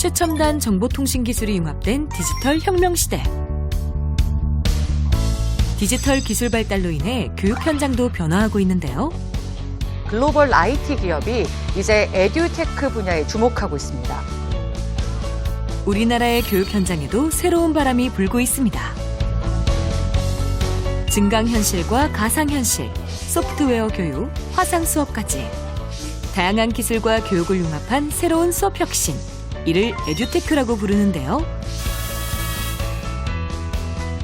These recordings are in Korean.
최첨단 정보통신 기술이 융합된 디지털 혁명 시대. 디지털 기술 발달로 인해 교육 현장도 변화하고 있는데요. 글로벌 IT 기업이 이제 에듀테크 분야에 주목하고 있습니다. 우리나라의 교육 현장에도 새로운 바람이 불고 있습니다. 증강현실과 가상현실, 소프트웨어 교육, 화상 수업까지 다양한 기술과 교육을 융합한 새로운 수업 혁신, 이를 에듀테크라고 부르는데요.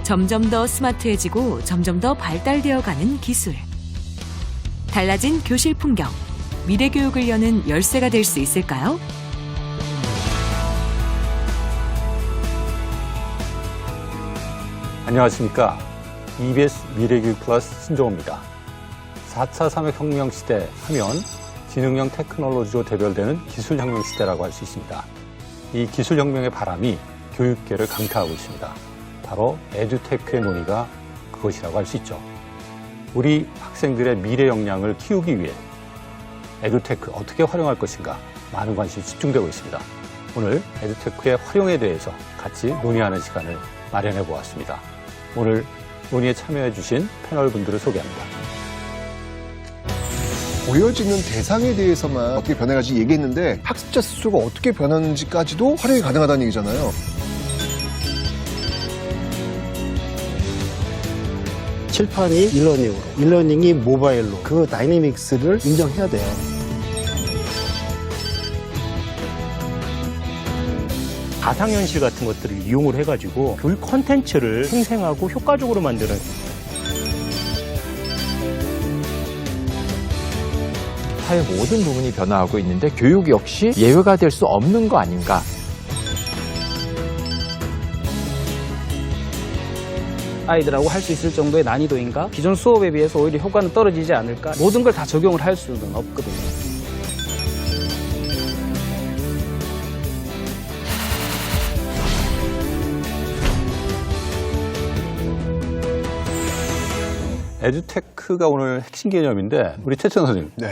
점점 더 스마트해지고 점점 더 발달되어가는 기술. 달라진 교실 풍경, 미래 교육을 여는 열쇠가 될 수 있을까요? 안녕하십니까. EBS 미래교육 플러스 신종호입니다. 4차 산업혁명 시대 하면 지능형 테크놀로지로 대별되는 기술혁명 시대라고 할 수 있습니다. 이 기술혁명의 바람이 교육계를 강타하고 있습니다. 바로 에듀테크의 논의가 그것이라고 할 수 있죠. 우리 학생들의 미래 역량을 키우기 위해 에듀테크 어떻게 활용할 것인가 많은 관심이 집중되고 있습니다. 오늘 에듀테크의 활용에 대해서 같이 논의하는 시간을 마련해 보았습니다. 오늘 논의에 참여해 주신 패널분들을 소개합니다. 보여지는 대상에 대해서만 어떻게 변해가지 얘기했는데 학습자 스스로가 어떻게 변하는지까지도 활용이 가능하다는 얘기잖아요. 칠판이 일러닝으로, 일러닝이 모바일로 그 다이내믹스를 인정해야 돼요. 가상현실 같은 것들을 이용을 해가지고 교육 콘텐츠를 생생하고 효과적으로 만드는 사회 모든 부분이 변화하고 있는데 교육 역시 예외가 될 수 없는 거 아닌가. 아이들하고 할 수 있을 정도의 난이도인가? 기존 수업에 비해서 오히려 효과는 떨어지지 않을까? 모든 걸 다 적용을 할 수는 없거든요. 에듀테크가 오늘 핵심 개념인데 우리 최천 선생님. 네.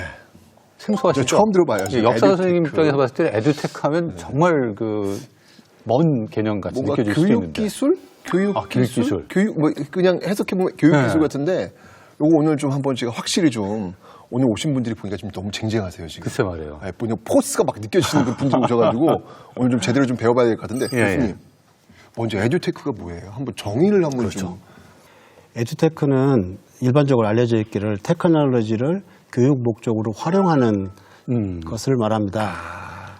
생소하시죠? 처음 들어봐요. 역사 선생님 입장에서 봤을 때 에듀테크 하면 정말 먼 개념 같이 뭔가 느껴질 수도 교육 있는데. 기술? 교육 기술? 기술. 교육 뭐 그냥 해석해보면 교육 네. 기술 같은데 요거 오늘 좀 한번 제가 확실히 좀 오늘 오신 분들이 보니까 지금 너무 쟁쟁하세요 지금. 글쎄 말이에요. 아니, 그냥 포스가 막 느껴지시는 분들 오셔가지고 오늘 좀 제대로 좀 배워봐야 될 것 같은데 교수님 먼저 에듀테크가 뭐예요? 한번 정의를 한번 좀. 에듀테크는 일반적으로 알려져 있기를 테크놀로지를 교육 목적으로 활용하는 것을 말합니다.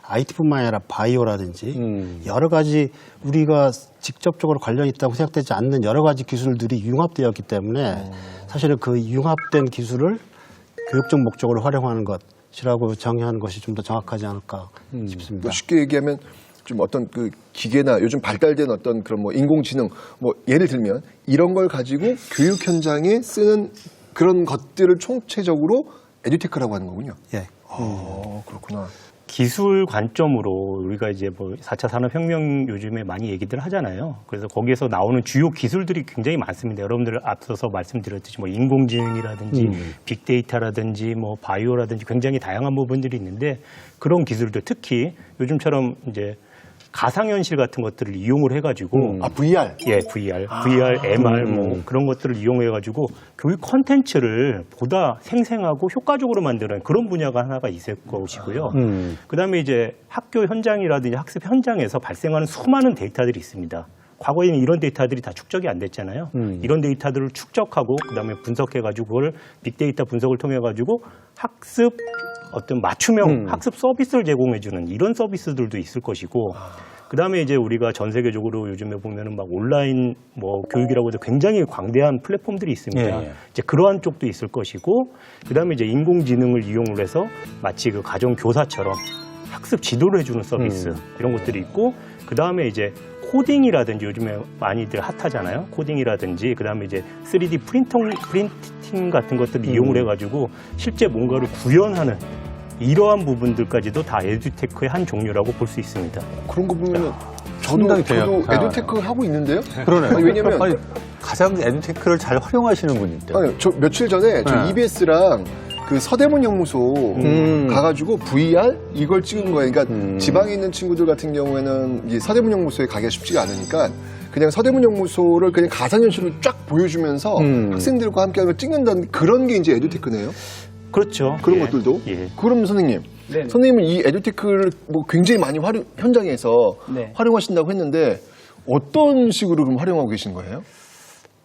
IT뿐만 아니라 바이오라든지 여러 가지 우리가 직접적으로 관련이 있다고 생각되지 않는 여러 가지 기술들이 융합되었기 때문에 사실은 그 융합된 기술을 교육적 목적으로 활용하는 것이라고 정의하는 것이 좀 더 정확하지 않을까 싶습니다. 뭐 쉽게 얘기하면 좀 어떤 그 기계나 요즘 발달된 어떤 그런 뭐 인공지능 뭐 예를 들면 이런 걸 가지고 교육 현장에 쓰는 그런 것들을 총체적으로 에듀테크라고 하는 거군요. 예. 그렇구나. 기술 관점으로 우리가 이제 뭐 4차 산업혁명 요즘에 많이 얘기들 하잖아요. 그래서 거기에서 나오는 주요 기술들이 굉장히 많습니다. 여러분들 앞서서 말씀드렸듯이 뭐 인공지능이라든지 빅데이터라든지 뭐 바이오라든지 굉장히 다양한 부분들이 있는데 그런 기술들 특히 요즘처럼 이제 가상현실 같은 것들을 이용을 해가지고 VR? 예, VR, MR 뭐 그런 것들을 이용해가지고 교육 콘텐츠를 보다 생생하고 효과적으로 만드는 그런 분야가 하나가 있을 것이고요. 그다음에 이제 학교 현장이라든지 학습 현장에서 발생하는 수많은 데이터들이 있습니다. 과거에는 이런 데이터들이 다 축적이 안 됐잖아요. 이런 데이터들을 축적하고 그다음에 분석해가지고 그걸 빅데이터 분석을 통해가지고 학습 어떤 맞춤형 학습 서비스를 제공해주는 이런 서비스들도 있을 것이고 그다음에 이제 우리가 전 세계적으로 요즘에 보면은 막 온라인 뭐 교육이라고 해서 굉장히 광대한 플랫폼들이 있습니다. 이제 그러한 쪽도 있을 것이고 그다음에 이제 인공지능을 이용을 해서 마치 그 가정 교사처럼 학습 지도를 해주는 서비스 이런 것들이 있고 그다음에 이제 코딩이라든지 요즘에 많이들 핫하잖아요. 코딩이라든지 그다음에 이제 3D 프린팅 같은 것들을 이용을 해가지고 실제 뭔가를 구현하는 이러한 부분들까지도 다 에듀테크의 한 종류라고 볼 수 있습니다. 그런 거 보면 상당히 저도 에듀테크 하고 있는데요. 그러네요. 아니, 왜냐면 가장 에듀테크를 잘 활용하시는 분인데. 아니, 저 며칠 전에 저 EBS랑 그 서대문 연구소 가가지고 VR 이걸 찍은 거예요. 그러니까 지방에 있는 친구들 같은 경우에는 이 서대문 연구소에 가기가 쉽지가 않으니까 그냥 서대문 연구소를 그냥 가상현실로 쫙 보여주면서 학생들과 함께 하는 걸 찍는다는 그런 게 이제 에듀테크네요. 그렇죠. 그런 예. 것들도. 예. 그럼 선생님, 네네. 선생님은 이 에듀테크를 뭐 굉장히 많이 현장에서 네. 활용하신다고 했는데 어떤 식으로 그럼 활용하고 계신 거예요?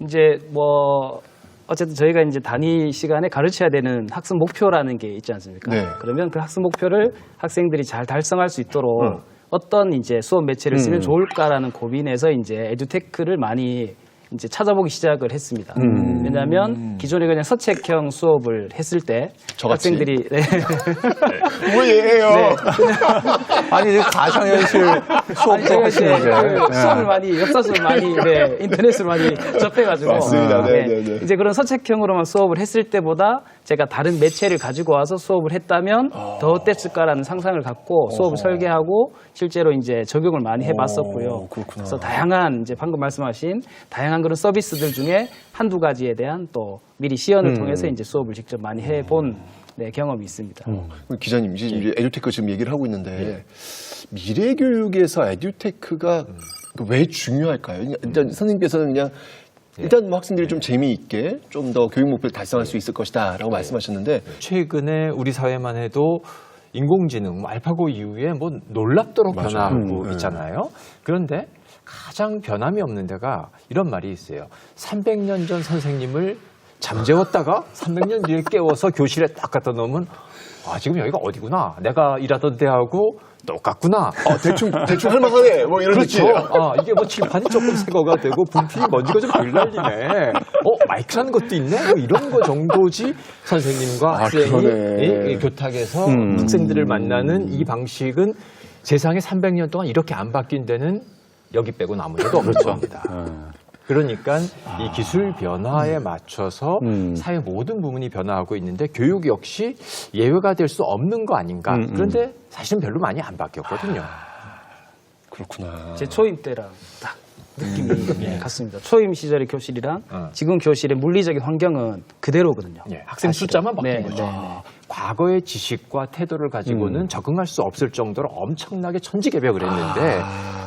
이제 뭐 어쨌든 저희가 이제 단위 시간에 가르쳐야 되는 학습 목표라는 게 있지 않습니까? 네. 그러면 그 학습 목표를 학생들이 잘 달성할 수 있도록 어떤 이제 수업 매체를 쓰면 좋을까라는 고민에서 이제 에듀테크를 많이 이제 찾아보기 시작을 했습니다. 왜냐하면 기존에 그냥 서책형 수업을 했을 때 저같이? 학생들이 네. 뭐예요? 아니, 가상현실 수업도 아니, 제가 이제 하시는데. 그 수업을 많이 역사 수업을 많이 네, 인터넷으로 많이 접해가지고 맞습니다. 네, 네, 네. 이제 그런 서책형으로만 수업을 했을 때보다 제가 다른 매체를 가지고 와서 수업을 했다면 더 어땠을까라는 상상을 갖고 수업을 설계하고 실제로 이제 적용을 많이 해봤었고요. 그렇구나. 그래서 다양한 이제 방금 말씀하신 다양한 그런 서비스들 중에 한두 가지에 대한 또 미리 시연을 통해서 이제 수업을 직접 많이 해본 네, 경험이 있습니다. 기자님, 이제 에듀테크 지금 얘기를 하고 있는데 미래 교육에서 에듀테크가 왜 중요할까요? 일단 선생님께서는 그냥 일단 뭐 학생들이 좀 재미있게 좀 더 교육 목표를 달성할 수 있을 것이다라고 말씀하셨는데 최근에 우리 사회만 해도 인공지능, 알파고 이후에 뭐 놀랍도록 변화하고 있잖아요. 그런데 가장 변함이 없는 데가 이런 말이 있어요. 300년 전 선생님을 잠재웠다가 300년 뒤에 깨워서 교실에 딱 갖다 놓으면 아, 지금 여기가 어디구나. 내가 일하던 데하고 똑같구나. 대충 할만하네. 뭐 이런 그렇죠. 느낌. 아, 이게 뭐 칠판이 조금 새거가 되고 분필이 먼지가 좀 덜 날리네. 마이크라는 것도 있네. 뭐 이런 거 정도지 선생님과 학생이 그러네. 이 교탁에서 학생들을 만나는 이 방식은 세상에 300년 동안 이렇게 안 바뀐 데는 여기 빼고 아무데도 없는 겁니다. 그러니까 이 기술 변화에 맞춰서 사회 모든 부분이 변화하고 있는데 교육 역시 예외가 될 수 없는 거 아닌가. 그런데 사실은 별로 많이 안 바뀌었거든요. 그렇구나. 제 초임 때랑 딱 느낌이 같습니다. 초임 시절의 교실이랑 지금 교실의 물리적인 환경은 그대로거든요. 예, 학생 숫자만 바뀐 네, 거죠. 네, 네. 과거의 지식과 태도를 가지고는 적응할 수 없을 정도로 엄청나게 천지개벽을 했는데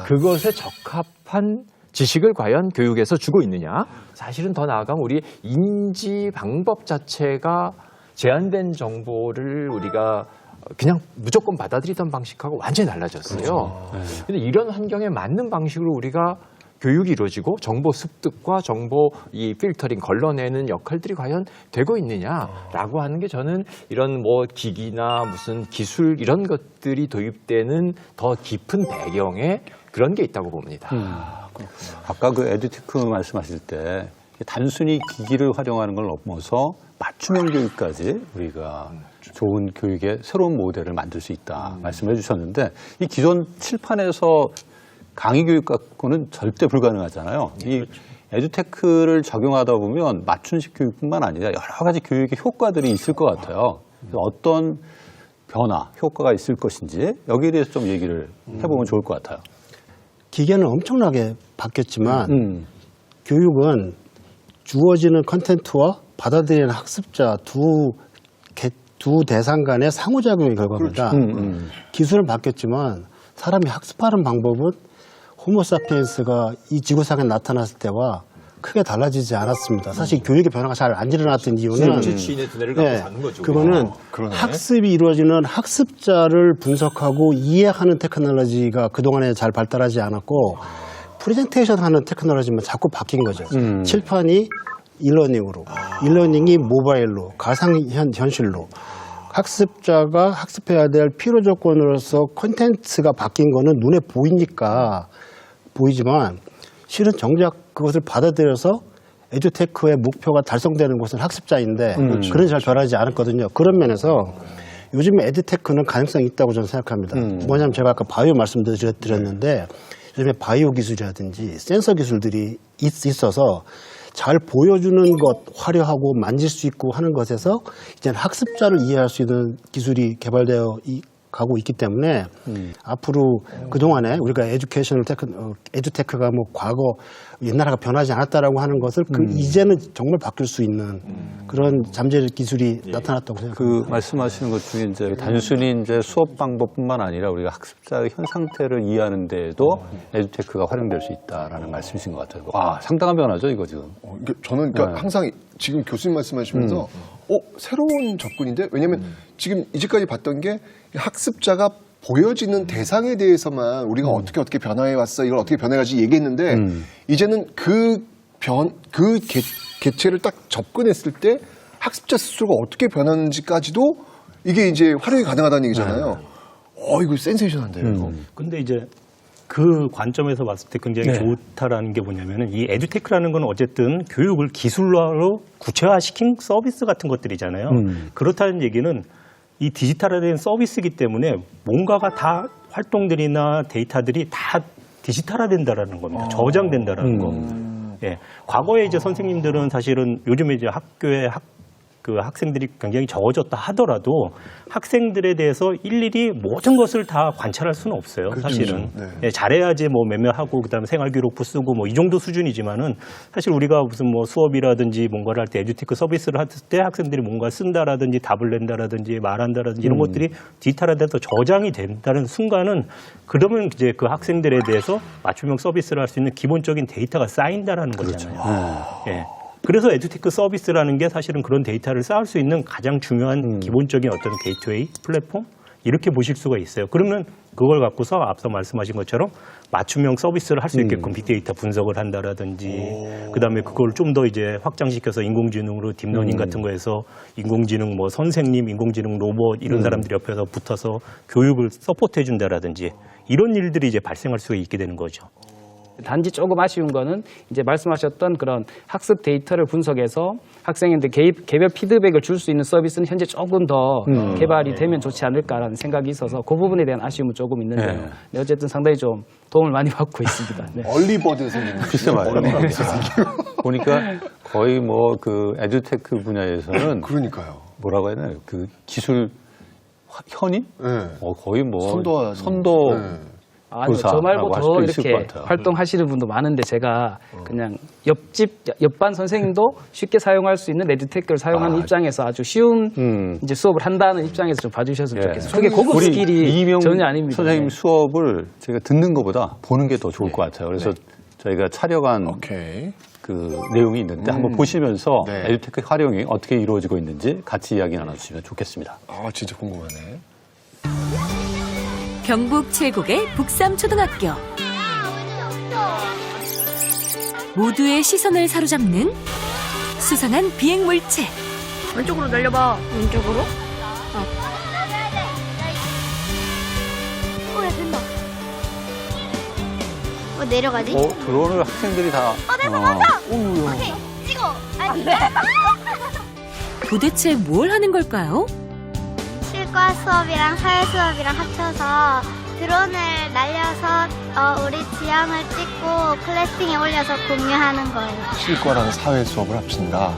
그것에 적합한 지식을 과연 교육에서 주고 있느냐? 사실은 더 나아가면 우리 인지 방법 자체가 제한된 정보를 우리가 그냥 무조건 받아들이던 방식하고 완전히 달라졌어요. 근데 이런 환경에 맞는 방식으로 우리가 교육이 이루어지고 정보 습득과 정보 이 필터링 걸러내는 역할들이 과연 되고 있느냐라고 하는 게 저는 이런 뭐 기기나 무슨 기술 이런 것들이 도입되는 더 깊은 배경에 그런 게 있다고 봅니다. 아까 그 에듀테크 말씀하실 때 단순히 기기를 활용하는 걸 넘어서 맞춤형 교육까지 우리가 좋은 교육의 새로운 모델을 만들 수 있다 말씀해 주셨는데 이 기존 칠판에서 강의 교육 갖고는 절대 불가능하잖아요. 이 에듀테크를 적용하다 보면 맞춤식 교육뿐만 아니라 여러 가지 교육의 효과들이 있을 것 같아요. 그래서 어떤 변화, 효과가 있을 것인지 여기에 대해서 좀 얘기를 해보면 좋을 것 같아요. 기계는 엄청나게 바뀌었지만 교육은 주어지는 컨텐츠와 받아들이는 학습자 두 대상 간의 상호작용의 결과입니다. 기술은 바뀌었지만 사람이 학습하는 방법은 호모사피엔스가 이 지구상에 나타났을 때와 크게 달라지지 않았습니다. 사실 교육의 변화가 잘 안 일어났던 이유는 주인의 두뇌를 갖고 사는 거죠. 그거는 그러네. 학습이 이루어지는 학습자를 분석하고 이해하는 테크놀로지가 그동안에 잘 발달하지 않았고 프레젠테이션 하는 테크놀로지만 자꾸 바뀐 거죠. 칠판이 일러닝으로, 일러닝이 모바일로, 가상현실로 학습자가 학습해야 될 필요 조건으로서 콘텐츠가 바뀐 거는 눈에 보이니까 보이지만 실은 정작 그것을 받아들여서 에듀테크의 목표가 달성되는 곳은 학습자인데 그런 잘 변하지 않았거든요. 그런 면에서 요즘 에듀테크는 가능성이 있다고 저는 생각합니다. 뭐냐면 제가 아까 바이오 말씀드렸는데 요즘에 바이오 기술이라든지 센서 기술들이 있어서 잘 보여주는 것, 화려하고 만질 수 있고 하는 것에서 이제는 학습자를 이해할 수 있는 기술이 개발되어 가고 있기 때문에 앞으로 그동안에 우리가 에듀테크가 뭐 과거 옛날하고 변하지 않았다라고 하는 것을 이제는 정말 바뀔 수 있는 그런 잠재 기술이 나타났다고 생각합니다. 그 말씀하시는 것 중에 이제 단순히 이제 수업 방법뿐만 아니라 우리가 학습자의 현 상태를 이해하는 데에도 에듀테크가 활용될 수 있다라는 말씀이신 것 같아요. 와, 상당한 변화죠, 이거 지금. 저는 그러니까 항상 지금 교수님 말씀하시면서 새로운 접근인데 왜냐하면 지금 이제까지 봤던 게 학습자가 보여지는 대상에 대해서만 우리가 어떻게 변화해 왔어 이걸 어떻게 변해가지 얘기했는데 이제는 그 개체를 딱 접근했을 때 학습자 스스로가 어떻게 변하는지까지도 이게 이제 활용이 가능하다는 얘기잖아요. 이거 센세이션한데요. 이거. 근데 이제 그 관점에서 봤을 때 굉장히 좋다라는 게 뭐냐면은 이 에듀테크라는 건 어쨌든 교육을 기술화로 구체화시킨 서비스 같은 것들이잖아요. 그렇다는 얘기는 이 디지털화된 서비스이기 때문에 뭔가가 다 활동들이나 데이터들이 다 디지털화된다라는 겁니다. 저장된다라는 거. 예. 과거에 이제 선생님들은 사실은 요즘에 이제 학교에 학생들이 굉장히 적어졌다 하더라도 학생들에 대해서 일일이 모든 것을 다 관찰할 수는 없어요. 사실은. 네. 예, 잘해야지 뭐 매매하고 그다음에 생활기록부 쓰고 뭐 이 정도 수준이지만은 사실 우리가 무슨 뭐 수업이라든지 뭔가를 할 때 에듀테크 서비스를 할 때 학생들이 뭔가 쓴다라든지 답을 낸다라든지 말한다라든지 이런 것들이 디지털화돼서 저장이 된다는 순간은 그러면 이제 그 학생들에 대해서 맞춤형 서비스를 할 수 있는 기본적인 데이터가 쌓인다라는 거잖아요. 예. 그래서 에듀테크 서비스라는 게 사실은 그런 데이터를 쌓을 수 있는 가장 중요한 기본적인 어떤 게이트웨이, 플랫폼 이렇게 보실 수가 있어요. 그러면 그걸 갖고서 앞서 말씀하신 것처럼 맞춤형 서비스를 할 수 있게끔 빅데이터 분석을 한다라든지 그다음에 그걸 좀 더 이제 확장시켜서 인공지능으로 딥러닝 같은 거에서 인공지능 뭐 선생님, 인공지능 로봇 이런 사람들이 옆에서 붙어서 교육을 서포트해 준다라든지 이런 일들이 이제 발생할 수가 있게 되는 거죠. 단지 조금 아쉬운 거는 이제 말씀하셨던 그런 학습 데이터를 분석해서 학생한테 개별 피드백을 줄 수 있는 서비스는 현재 조금 더 개발이 되면 좋지 않을까라는 생각이 있어서 그 부분에 대한 아쉬움은 조금 있는데요. 네, 어쨌든 상당히 좀 도움을 많이 받고 있습니다. 네. 얼리버드 선생님. 글쎄 말이에요. 보니까 거의 뭐 그 에듀테크 분야에서는 그러니까요. 뭐라고 해야 되나요? 그 기술 현임? 네. 거의 뭐 선도. 아니요, 저 말고 할 더 수도 있을 것 이렇게 같아요. 활동하시는 분도 많은데 제가 그냥 옆반 선생님도 쉽게 사용할 수 있는 에듀테크를 사용하는 입장에서 아주 쉬운 이제 수업을 한다는 입장에서 좀 봐주셨으면 좋겠어요. 그게 고급 우리 스킬이 이명 전혀 아닙니다. 선생님 네. 수업을 제가 듣는 것보다 보는 게 더 좋을 것 같아요. 그래서 저희가 촬영한 오케이. 그 내용이 있는데 한번 보시면서 네. 에듀테크 활용이 어떻게 이루어지고 있는지 같이 이야기 나눠주시면 좋겠습니다. 진짜 궁금하네. 경북 칠곡의 북삼초등학교. 모두의 시선을 사로잡는 수상한 비행물체. 왼쪽으로 날려봐. 왼쪽으로? 야, 된다. 내려가지? 드론을 학생들이 다. 오케이, 찍어. 안 돼. 도대체 뭘 하는 걸까요? 실과 수업이랑 사회 수업이랑 합쳐서 드론을 날려서 우리 지형을 찍고 클래스팅에 올려서 공유하는 거예요. 실과랑 사회 수업을 합친다.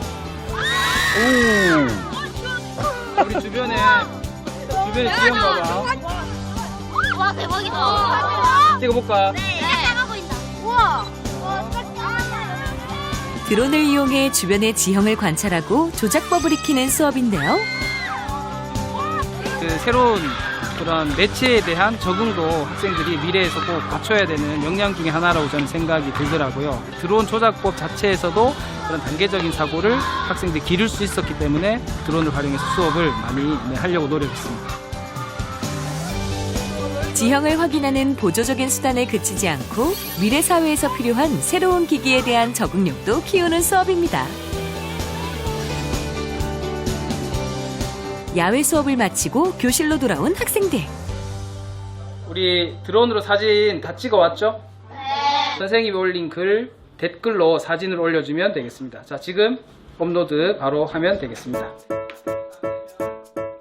우리 주변에 지형 봐봐. 와, 대박이다. 찍어볼까? 네, 작아 보인다. 우와. 드론을 이용해 주변의 지형을 관찰하고 조작법을 익히는 수업인데요. 그 새로운 그런 매체에 대한 적응도 학생들이 미래에서 꼭 갖춰야 되는 역량 중에 하나라고 저는 생각이 들더라고요. 드론 조작법 자체에서도 그런 단계적인 사고를 학생들이 기를 수 있었기 때문에 드론을 활용해서 수업을 많이 하려고 노력했습니다. 지형을 확인하는 보조적인 수단에 그치지 않고 미래 사회에서 필요한 새로운 기기에 대한 적응력도 키우는 수업입니다. 야외 수업을 마치고 교실로 돌아온 학생들. 우리 드론으로 사진 다 찍어왔죠? 네. 선생님이 올린 글 댓글로 사진을 올려주면 되겠습니다. 자, 지금 업로드 바로 하면 되겠습니다.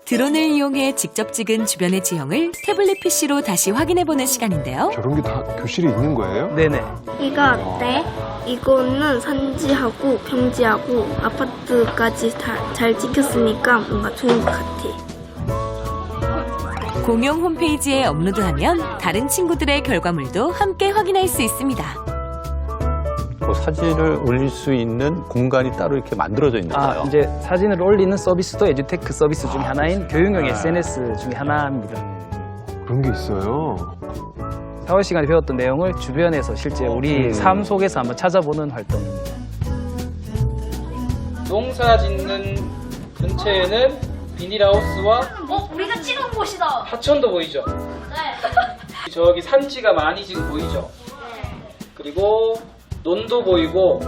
드론을 이용해 직접 찍은 주변의 지형을 태블릿 PC로 다시 확인해보는 시간인데요. 저런 게 다 교실에 있는 거예요? 네네. 이거 어때? 이거는 산지하고 평지하고 아파트까지 다 잘 찍혔으니까 뭔가 좋은 것 같아. 공용 홈페이지에 업로드하면 다른 친구들의 결과물도 함께 확인할 수 있습니다. 그 사진을 올릴 수 있는 공간이 따로 이렇게 만들어져 있나 봐요. 이제 사진을 올리는 서비스도 에듀테크 서비스 중에 하나인 교육용 SNS 중에 하나입니다. 그런 게 있어요. 4월 시간에 배웠던 내용을 주변에서 실제 우리 삶 속에서 한번 찾아보는 활동입니다. 농사 짓는 근처에는 비닐하우스와 우리가 찍은 곳이다. 하천도 보이죠? 네. 저기 산지가 많이 지금 보이죠? 그리고 논도 보이고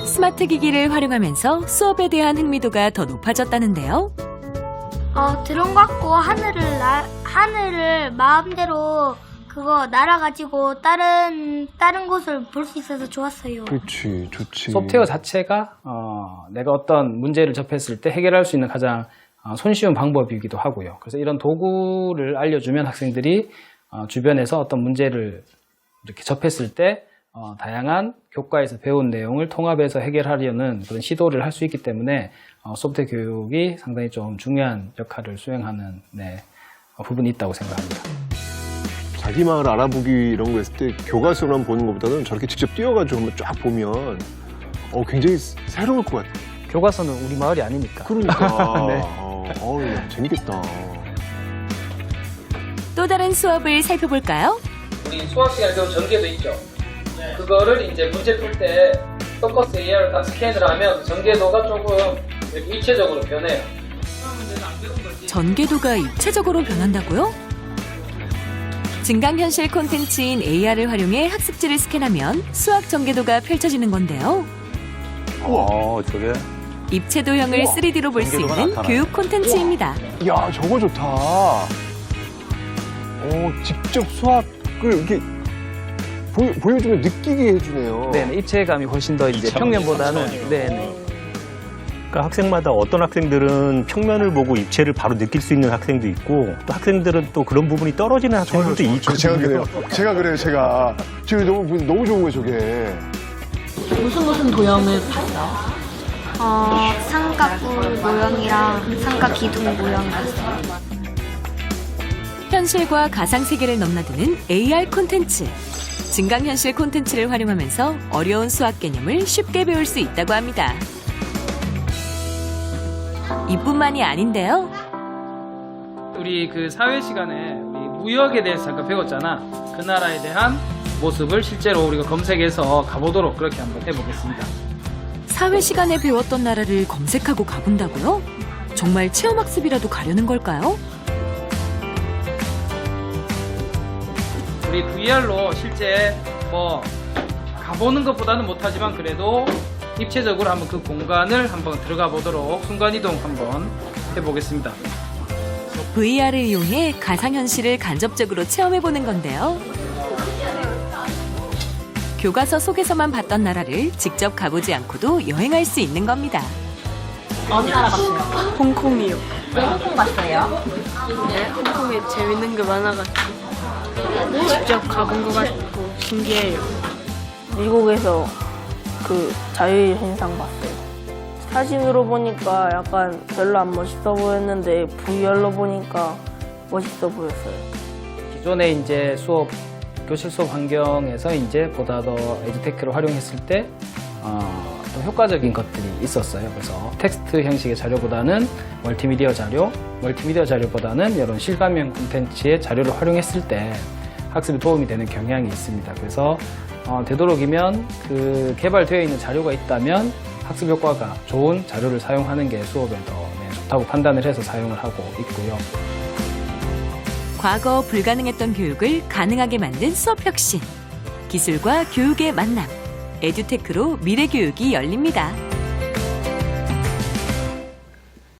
스마트 기기를 활용하면서 수업에 대한 흥미도가 더 높아졌다는데요. 드론 갖고 하늘을 마음대로 그거 날아가지고 다른 곳을 볼 수 있어서 좋았어요. 그렇지, 좋지. 소프트웨어 자체가 내가 어떤 문제를 접했을 때 해결할 수 있는 가장 손쉬운 방법이기도 하고요. 그래서 이런 도구를 알려주면 학생들이 주변에서 어떤 문제를 이렇게 접했을 때 다양한 교과에서 배운 내용을 통합해서 해결하려는 그런 시도를 할 수 있기 때문에 소프트웨어 교육이 상당히 좀 중요한 역할을 수행하는 부분이 있다고 생각합니다. 자기 마을 알아보기 이런 거 했을 때 교과서만 보는 것보다는 저렇게 직접 뛰어가지고 한번 쫙 보면 굉장히 새로울 것 같아요. 교과서는 우리 마을이 아니니까. 그러니까. 네. 야, 재밌겠다. 또 다른 수업을 살펴볼까요? 우리 수학 시간에 배운 전개도 있죠? 그거를 이제 문제 풀 때 포커스 AR을 딱 스캔을 하면 전개도가 조금 이렇게 입체적으로 변해요. 전개도가 입체적으로 변한다고요? 증강현실 콘텐츠인 AR을 활용해 학습지를 스캔하면 수학 전개도가 펼쳐지는 건데요. 저게 입체도형을 3D로 볼 수 전개도가 있는 나타나네. 교육 콘텐츠입니다. 야, 저거 좋다. 직접 수학을 이렇게 보여주면 느끼게 해주네요. 네, 입체감이 훨씬 더 이제 평면보다는 그러니까 학생마다 어떤 학생들은 평면을 보고 입체를 바로 느낄 수 있는 학생도 있고 또 학생들은 또 그런 부분이 떨어지는 학생들도 있거든요. 제가 그래요. 제가 너무 좋은 거예요, 저게. 무슨 도형을 봤어? 삼각구 모형이랑 삼각 기둥 모형 봤어요. 현실과 가상 세계를 넘나드는 AR 콘텐츠. 증강현실 콘텐츠를 활용하면서 어려운 수학 개념을 쉽게 배울 수 있다고 합니다. 이뿐만이 아닌데요. 우리 그 사회 시간에 우리 무역에 대해서 잠깐 배웠잖아. 그 나라에 대한 모습을 실제로 우리가 검색해서 가보도록 그렇게 한번 해보겠습니다. 사회 시간에 배웠던 나라를 검색하고 가본다고요? 정말 체험학습이라도 가려는 걸까요? 우리 VR로 실제 가보는 것보다는 못하지만 그래도 입체적으로 한번 그 공간을 한번 들어가 보도록 순간이동 한번 해보겠습니다. VR을 이용해 가상현실을 간접적으로 체험해보는 건데요. 교과서 속에서만 봤던 나라를 직접 가보지 않고도 여행할 수 있는 겁니다. 어디 나라 갔어요? 홍콩이요. 왜 홍콩 갔어요? 네, 홍콩에 재밌는 게 많아가지고 직접 가본 것 같고 신기해요. 미국에서 그 자유현상 봤어요. 사진으로 보니까 약간 별로 안 멋있어 보였는데 VR로 보니까 멋있어 보였어요. 기존의 이제 교실 수업 환경에서 이제 보다 더 에듀테크를 활용했을 때 더 효과적인 것들이 있었어요. 그래서 텍스트 형식의 자료보다는 멀티미디어 자료보다는 이런 실감형 콘텐츠의 자료를 활용했을 때 학습에 도움이 되는 경향이 있습니다. 그래서 되도록이면 그 개발되어 있는 자료가 있다면 학습 효과가 좋은 자료를 사용하는 게 수업에 더 좋다고 판단을 해서 사용을 하고 있고요. 과거 불가능했던 교육을 가능하게 만든 수업 혁신. 기술과 교육의 만남. 에듀테크로 미래 교육이 열립니다.